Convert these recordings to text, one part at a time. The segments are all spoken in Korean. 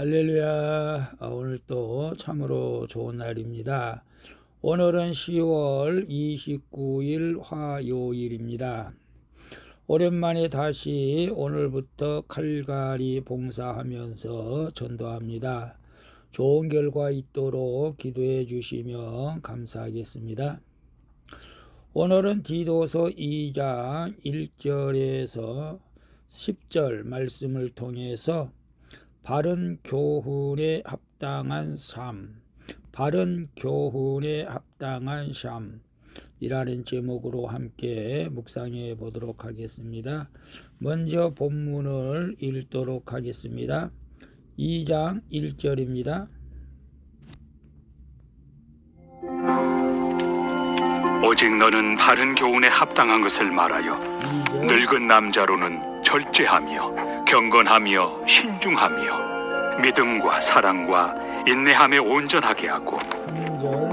할렐루야. 오늘 또 참으로 좋은 날입니다. 오늘은 10월 29일 화요일입니다. 오랜만에 다시 오늘부터 칼갈이 봉사하면서 전도합니다. 좋은 결과 있도록 기도해 주시면 감사하겠습니다. 오늘은 디도서 2장 1절에서 10절 말씀을 통해서 바른 교훈에 합당한 삶, 바른 교훈에 합당한 삶이라는 제목으로 함께 묵상해 보도록 하겠습니다. 먼저 본문을 읽도록 하겠습니다. 2장 1절입니다. 오직 너는 바른 교훈에 합당한 것을 말하여 늙은 남자로는 절제하며 경건하며 신중하며 믿음과 사랑과 인내함에 온전하게 하고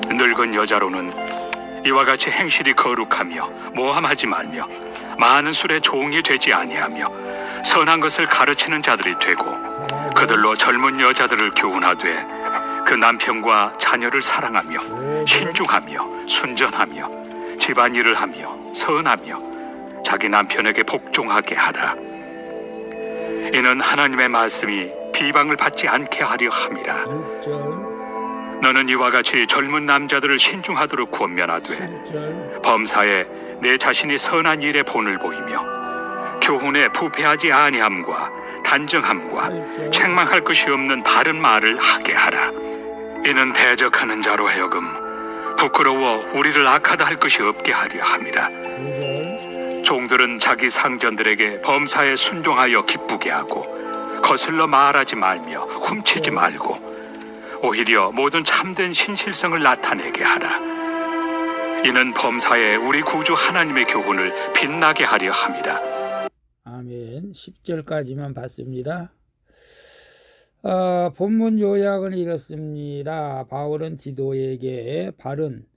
늙은 여자로는 이와 같이 행실이 거룩하며 모함하지 말며 많은 술에 종이 되지 아니하며 선한 것을 가르치는 자들이 되고 그들로 젊은 여자들을 교훈하되 그 남편과 자녀를 사랑하며 신중하며 순전하며 집안일을 하며 선하며 자기 남편에게 복종하게 하라. 이는 하나님의 말씀이 비방을 받지 않게 하려 함이라. 너는 이와 같이 젊은 남자들을 신중하도록 권면하되 범사에 내 자신이 선한 일에 본을 보이며 교훈에 부패하지 아니함과 단정함과 책망할 것이 없는 바른 말을 하게 하라. 이는 대적하는 자로 하여금 부끄러워 우리를 악하다 할 것이 없게 하려 함이라. 종들은 자기 상전들에게 범사에 순종하여 기쁘게 하고 거슬러 말하지 말며 훔치지 말고 오히려 모든 참된 신실성을 나타내게 하라. 이는 범사에 우리 구주 하나님의 교훈을 빛나게 하려 함이라. 아멘. 10절까지만 봤습니다. 본문 요약은 이렇습니다. 바울은 디도에게 바른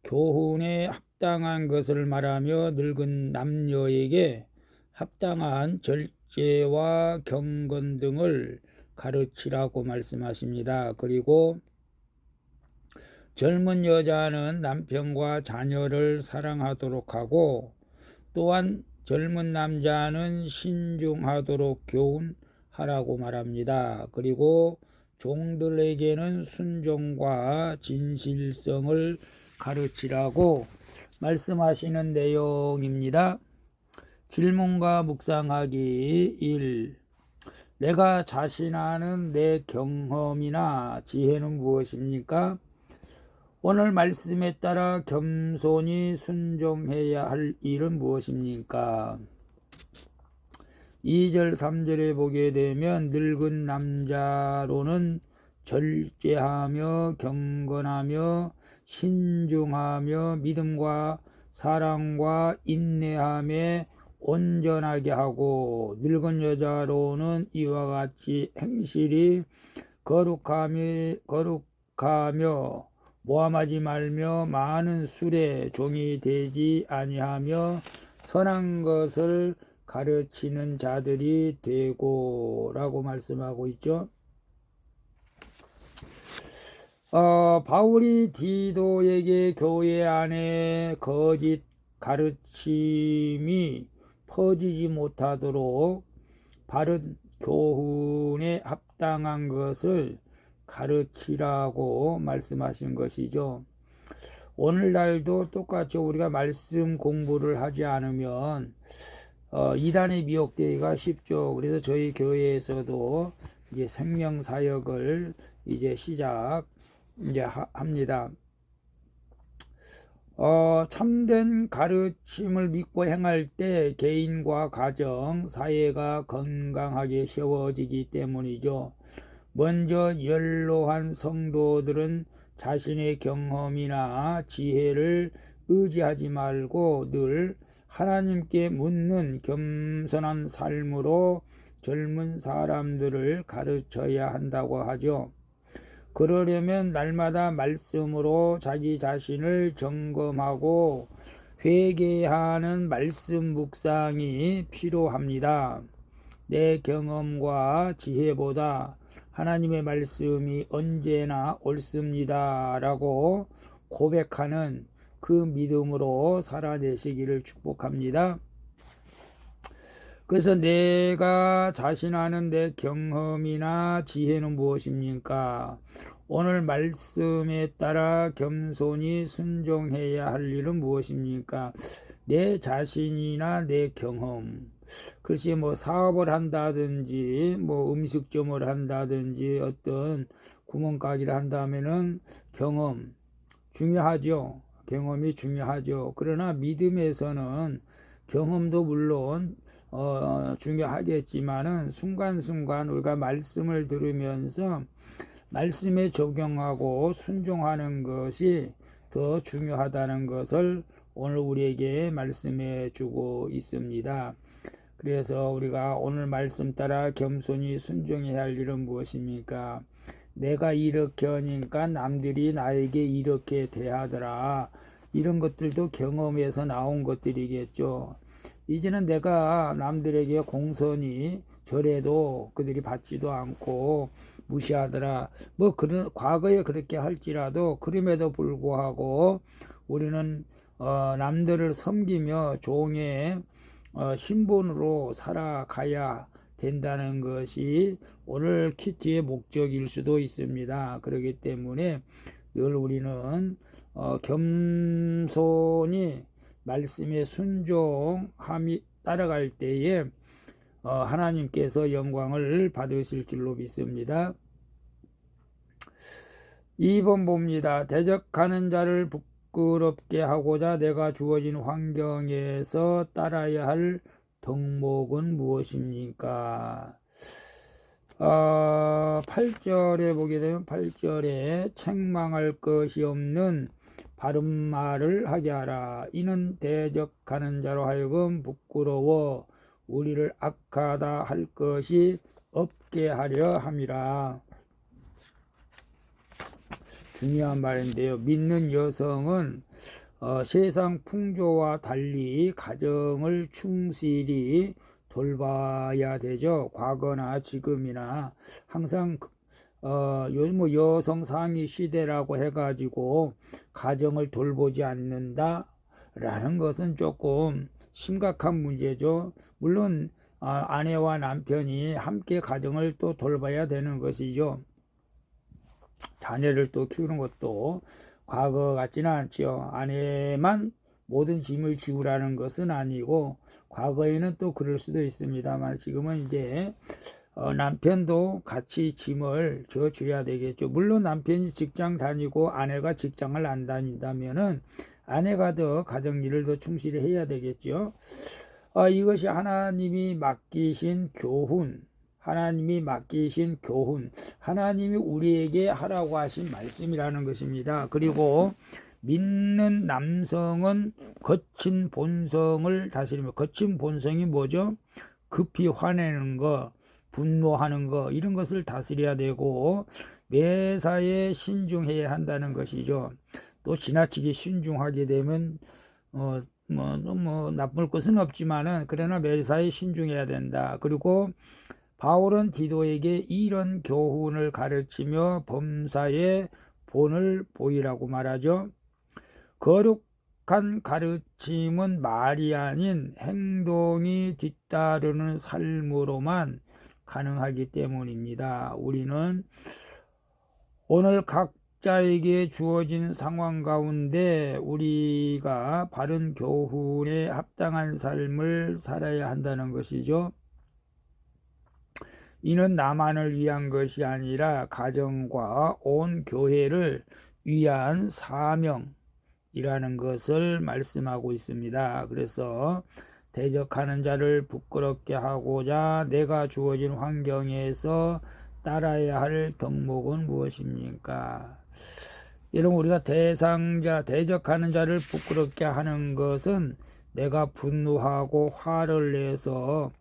교훈에 합당한 것을 말하며 늙은 남녀에게 합당한 절제와 경건 등을 가르치라고 말씀하십니다. 그리고 젊은 여자는 남편과 자녀를 사랑하도록 하고 또한 젊은 남자는 신중하도록 교훈하라고 말합니다. 그리고 종들에게는 순종과 진실성을 가르치라고 말씀하시는 내용입니다. 질문과 묵상하기 1. 내가 자신하는 내 경험이나 지혜는 무엇입니까? 오늘 말씀에 따라 겸손히 순종해야 할 일은 무엇입니까? 2절 3절에 보게 되면 늙은 남자로는 절제하며 경건하며 신중하며 믿음과 사랑과 인내함에 온전하게 하고 늙은 여자로는 이와 같이 행실이 거룩하며 모함하지 말며 많은 술에 종이 되지 아니하며 선한 것을 가르치는 자들이 되고 라고 말씀하고 있죠. 바울이 디도에게 교회 안에 거짓 가르침이 퍼지지 못하도록 바른 교훈에 합당한 것을 가르치라고 말씀하신 것이죠. 오늘날도 똑같이 우리가 말씀 공부를 하지 않으면 이단에 미혹되기가 쉽죠. 그래서 저희 교회에서도 이제 생명 사역을 이제 합니다. 참된 가르침을 믿고 행할 때 개인과 가정, 사회가 건강하게 세워지기 때문이죠. 먼저 연로한 성도들은 자신의 경험이나 지혜를 의지하지 말고 늘 하나님께 묻는 겸손한 삶으로 젊은 사람들을 가르쳐야 한다고 하죠. 그러려면 날마다 말씀으로 자기 자신을 점검하고 회개하는 말씀 묵상이 필요합니다. 내 경험과 지혜보다 하나님의 말씀이 언제나 옳습니다라고 고백하는 그 믿음으로 살아내시기를 축복합니다. 그래서 내가 자신하는 내 경험이나 지혜는 무엇입니까? 오늘 말씀에 따라 겸손히 순종해야 할 일은 무엇입니까? 내 자신이나 내 경험. 글쎄 뭐 사업을 한다든지 뭐 음식점을 한다든지 어떤 구멍가게를 한다면은 경험 중요하죠. 경험이 중요하죠. 그러나 믿음에서는 경험도 물론 중요하겠지만은 순간순간 우리가 말씀을 들으면서 말씀에 적용하고 순종하는 것이 더 중요하다는 것을 오늘 우리에게 말씀해 주고 있습니다. 그래서 우리가 오늘 말씀 따라 겸손히 순종해야 할 일은 무엇입니까? 내가 이렇게 하니까 남들이 나에게 이렇게 대하더라. 이런 것들도 경험에서 나온 것들이겠죠. 이제는 내가 남들에게 공손히 절해도 그들이 받지도 않고 무시하더라. 뭐 그런 과거에 그렇게 할지라도 그럼에도 불구하고 우리는 남들을 섬기며 종의 신분으로 살아가야 된다는 것이 오늘 키티의 목적일 수도 있습니다. 그렇기 때문에 늘 우리는 겸손히 말씀에 순종함이 따라갈 때에 하나님께서 영광을 받으실 줄로 믿습니다. 2번 봅니다. 대적하는 자를 부끄럽게 하고자 내가 주어진 환경에서 따라야 할 덕목은 무엇입니까? 8절에 보게 되면 8절에 책망할 것이 없는 바른 말을 하게 하라. 이는 대적하는 자로 하여금 부끄러워 우리를 악하다 할 것이 없게 하려 함이라. 중요한 말인데요. 믿는 여성은 세상 풍조와 달리 가정을 충실히 돌봐야 되죠. 과거나 지금이나 항상 요즘 뭐 여성 상위 시대라고 해가지고 가정을 돌보지 않는다라는 것은 조금 심각한 문제죠. 물론 아내와 남편이 함께 가정을 또 돌봐야 되는 것이죠. 자녀를 또 키우는 것도 과거 같지는 않죠. 아내만 모든 짐을 지우라는 것은 아니고 과거에는 또 그럴 수도 있습니다만 지금은 이제 남편도 같이 짐을 져줘야 되겠죠. 물론 남편이 직장 다니고 아내가 직장을 안 다닌다면은 아내가 더 가정일을 더 충실히 해야 되겠죠. 이것이 하나님이 맡기신 교훈, 하나님이 우리에게 하라고 하신 말씀이라는 것입니다. 그리고 믿는 남성은 거친 본성을 다스리며, 거친 본성이 뭐죠? 급히 화내는 거, 분노하는 거, 이런 것을 다스려야 되고 매사에 신중해야 한다는 것이죠. 또 지나치게 신중하게 되면 나쁠 것은 없지만은 그러나 매사에 신중해야 된다. 그리고 바울은 디도에게 이런 교훈을 가르치며 범사의 본을 보이라고 말하죠. 거룩한 가르침은 말이 아닌 행동이 뒤따르는 삶으로만 가능하기 때문입니다. 우리는 오늘 각자에게 주어진 상황 가운데 우리가 바른 교훈에 합당한 삶을 살아야 한다는 것이죠. 이는 나만을 위한 것이 아니라 가정과 온 교회를 위한 사명이라는 것을 말씀하고 있습니다. 그래서 대적하는 자를 부끄럽게 하고자 내가 주어진 환경에서 따라야 할 덕목은 무엇입니까? 여러분, 우리가 대적하는 자를 부끄럽게 하는 것은 내가 분노하고 화를 내서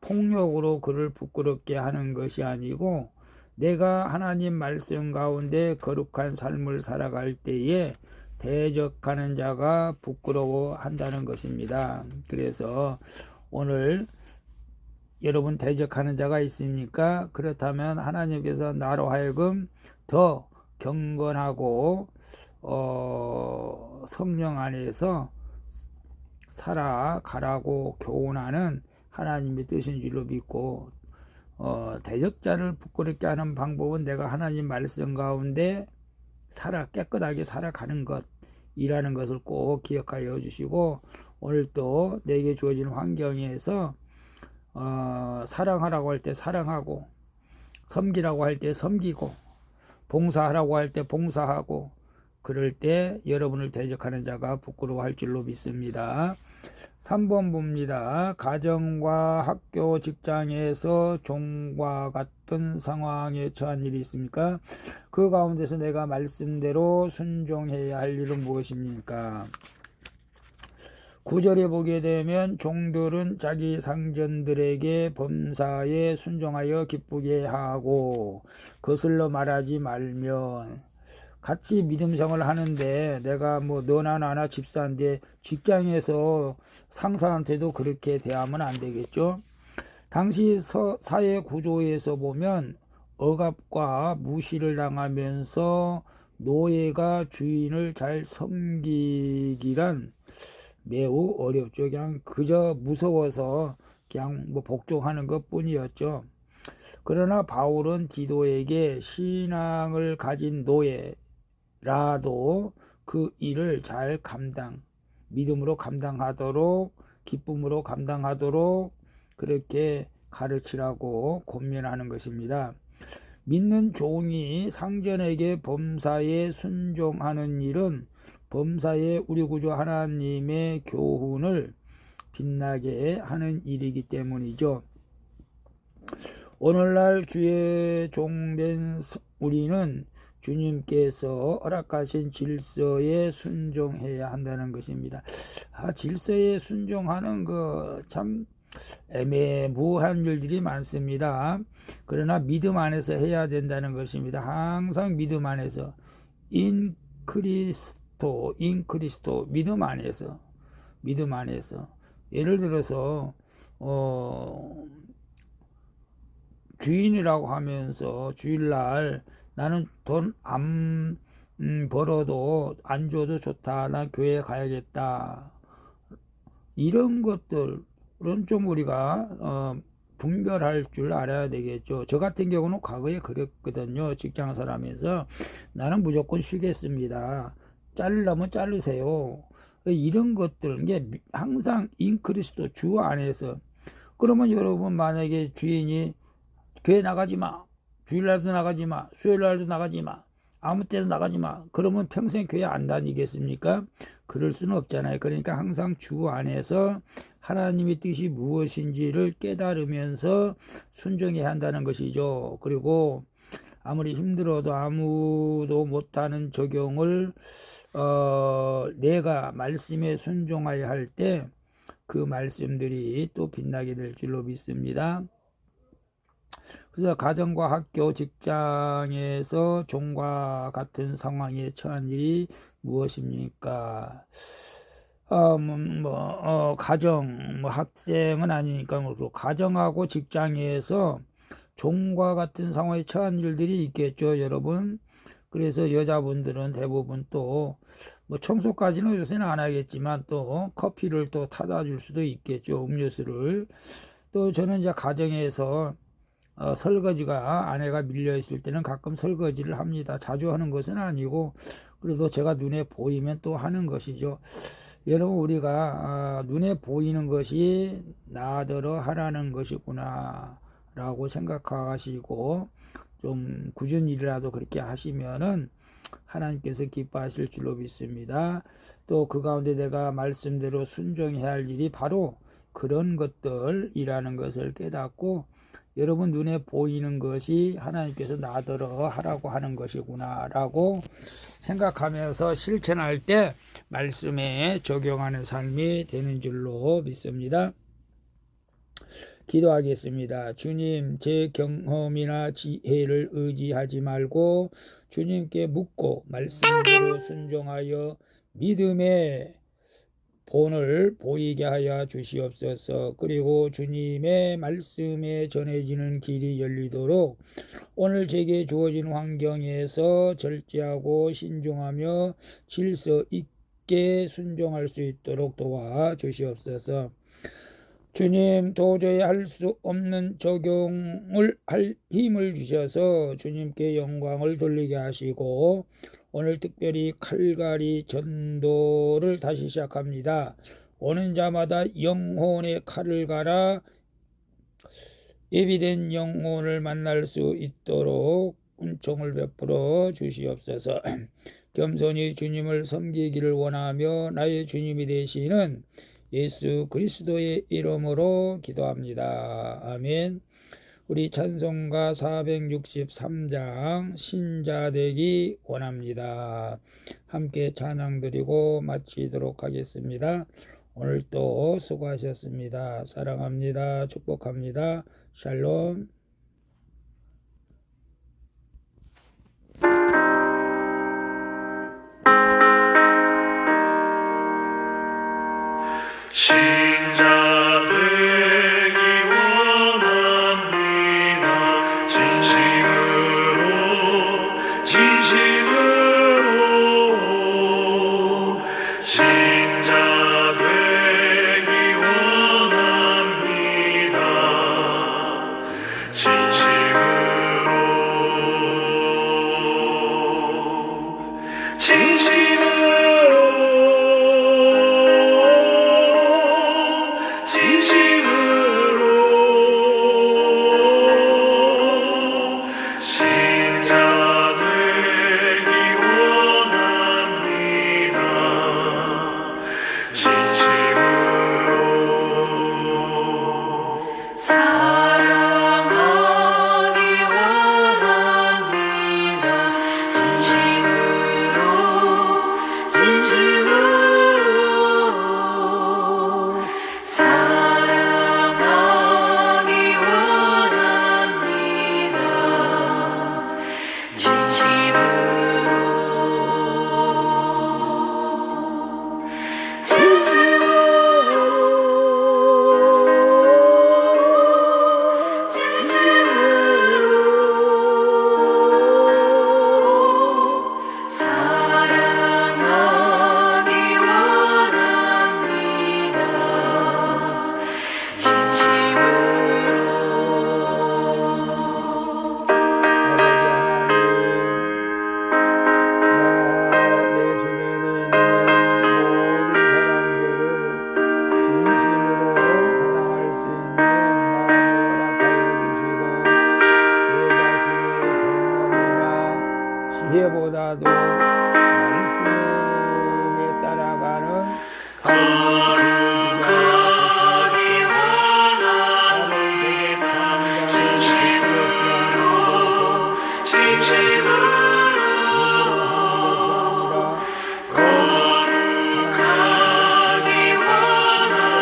폭력으로 그를 부끄럽게 하는 것이 아니고 내가 하나님 말씀 가운데 거룩한 삶을 살아갈 때에 대적하는 자가 부끄러워한다는 것입니다. 그래서 오늘 여러분 대적하는 자가 있습니까? 그렇다면 하나님께서 나로 하여금 더 경건하고 성령 안에서 살아가라고 교훈하는 하나님의 뜻인 줄로 믿고 대적자를 부끄럽게 하는 방법은 내가 하나님 말씀 가운데 깨끗하게 살아가는 것이라는 것을 꼭 기억하여 주시고, 오늘 또 내게 주어진 환경에서 사랑하라고 할 때 사랑하고, 섬기라고 할 때 섬기고, 봉사하라고 할 때 봉사하고, 그럴 때 여러분을 대적하는 자가 부끄러워할 줄로 믿습니다. 3번 봅니다. 가정과 학교, 직장에서 종과 같은 상황에 처한 일이 있습니까? 그 가운데서 내가 말씀대로 순종해야 할 일은 무엇입니까? 9절에 보게 되면 종들은 자기 상전들에게 범사에 순종하여 기쁘게 하고 거슬러 말하지 말면, 같이 믿음생활을 하는데 내가 뭐 너나 나나 집사인데 직장에서 상사한테도 그렇게 대하면 안 되겠죠. 당시 사회 구조에서 보면 억압과 무시를 당하면서 노예가 주인을 잘 섬기기란 매우 어렵죠. 그냥 그저 무서워서 그냥 뭐 복종하는 것 뿐이었죠. 그러나 바울은 디도에게 신앙을 가진 노예라도 그 일을 잘 믿음으로 감당하도록, 기쁨으로 감당하도록 그렇게 가르치라고 권면하는 것입니다. 믿는 종이 상전에게 범사에 순종하는 일은 범사에 우리 구주 하나님의 교훈을 빛나게 하는 일이기 때문이죠. 오늘날 주의 종된 우리는 주님께서 허락하신 질서에 순종해야 한다는 것입니다. 질서에 순종하는 거 참 애매모호한 일들이 많습니다. 그러나 믿음 안에서 해야 된다는 것입니다. 항상 믿음 안에서 인 크리스토 믿음 안에서 예를 들어서 주인이라고 하면서 주일날 나는 돈 안 벌어도 안 줘도 좋다, 나 교회 가야겠다, 이런 것들은 좀 우리가 분별할 줄 알아야 되겠죠. 저 같은 경우는 과거에 그랬거든요. 직장 사람에서 나는 무조건 쉬겠습니다, 자르려면 자르세요, 이런 것들, 이게 항상 인크리스도 주 안에서. 그러면 여러분 만약에 주인이 교회 나가지 마, 주일날도 나가지 마, 수요일날도 나가지 마, 아무 때도 나가지 마, 그러면 평생 교회 안 다니겠습니까? 그럴 수는 없잖아요. 그러니까 항상 주 안에서 하나님의 뜻이 무엇인지를 깨달으면서 순종해야 한다는 것이죠. 그리고 아무리 힘들어도 아무도 못하는 적용을 내가 말씀에 순종하여 할 때 그 말씀들이 또 빛나게 될 줄로 믿습니다. 그래서 가정과 학교, 직장에서 종과 같은 상황에 처한 일이 무엇입니까? 가정, 학생은 아니니까, 가정하고 직장에서 종과 같은 상황에 처한 일들이 있겠죠, 여러분. 그래서 여자분들은 대부분 또 청소까지는 요새는 안 하겠지만 또 커피를 또 타다 줄 수도 있겠죠, 음료수를. 또 저는 이제 가정에서 설거지가 아내가 밀려 있을 때는 가끔 설거지를 합니다. 자주 하는 것은 아니고 그래도 제가 눈에 보이면 또 하는 것이죠. 여러분, 우리가 눈에 보이는 것이 나더러 하라는 것이구나 라고 생각하시고 좀 꾸준히 일이라도 그렇게 하시면은 하나님께서 기뻐하실 줄로 믿습니다. 또 그 가운데 내가 말씀대로 순종해야 할 일이 바로 그런 것들이라는 것을 깨닫고, 여러분 눈에 보이는 것이 하나님께서 나더러 하라고 하는 것이구나 라고 생각하면서 실천할 때 말씀에 적용하는 삶이 되는 줄로 믿습니다. 기도하겠습니다. 주님, 제 경험이나 지혜를 의지하지 말고 주님께 묻고 말씀대로 순종하여 믿음의 본을 보이게 하여 주시옵소서. 그리고 주님의 말씀에 전해지는 길이 열리도록 오늘 제게 주어진 환경에서 절제하고 신중하며 질서 있게 순종할 수 있도록 도와 주시옵소서. 주님, 도저히 할 수 없는 적용을 할 힘을 주셔서 주님께 영광을 돌리게 하시고 오늘 특별히 칼갈이 전도를 다시 시작합니다. 오는 자마다 영혼의 칼을 갈아 예비된 영혼을 만날 수 있도록 은총을 베풀어 주시옵소서. 겸손히 주님을 섬기기를 원하며 나의 주님이 되시는 예수 그리스도의 이름으로 기도합니다. 아멘. 우리 찬송가 463장 신자되기 원합니다. 함께 찬양 드리고 마치도록 하겠습니다. 오늘도 수고하셨습니다. 사랑합니다. 축복합니다. 샬롬. 신자 되기 원합니다. 진심으로 신자 되기 원합니다. 지혜보다도 말씀에 따라가는 거룩하기 원합니다. 진심으로 거룩하기 원합니다.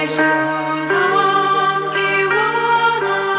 예수 닮기 원합니다.